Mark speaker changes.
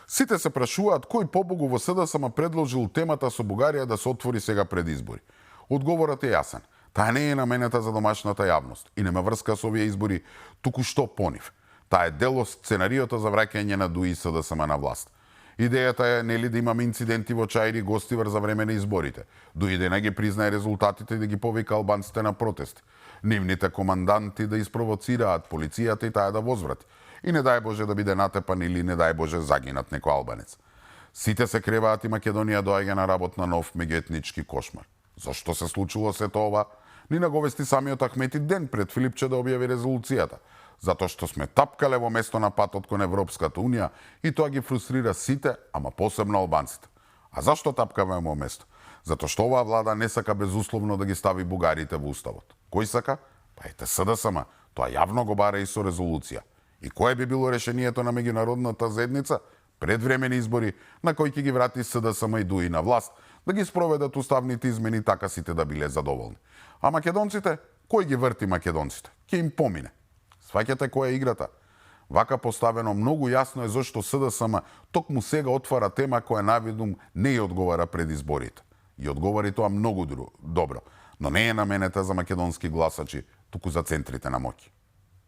Speaker 1: Сите се прашуваат кој побогу во СДСМ предложил темата со Бугарија да се отвори сега пред избори. Одговорот е јасен. Таа не е наменета за домашната јавност и нема врска со овие избори туку што по нив. Таа е дел од сценариото за враќање на ДУИ и СДСМ на власт. Идејата е нели да имаме инциденти во Чаир и Гостивар за време на изборите. ДУИ да не ги признае резултатите и да ги повика албанците на протест. Нивните команданти да испровоцираат полицијата и таа да возврати. И не дај Боже да биде натепан или не дај Боже загинат некој албанец. Сите се креваат и Македонија доаѓа на работ на нов меѓуетнички кошмар. Зошто се случило сето ова? Ни наговести самиот Ахмети ден пред Филипче да објави резолуцијата. Затоа што сме тапкале во место на патот кон Европската Унија и тоа ги фрустрира сите, ама посебно албанците. А зашто тапкаме во место? Затоа што оваа влада не сака безусловно да ги стави бугарите во уставот. Кој сака? Па ете СДСМ, тоа јавно го бара и со резолуција. И кое би било решението на меѓународната заедница? Предвремени избори на кои ќе ги врати СДСМ и ДУИ на власт, да ги спроведат уставните измени така сите да биле задоволни. А македонците, кој ги врти македонците? Ќе им помине. Сваќате која е играта? Вака поставено многу јасно е зашто СДСМ токму сега отвара тема која навидум не ја одговара пред изборите. И одговори тоа многу добро, но не е наменета за македонски гласачи, туку за центрите на моќ.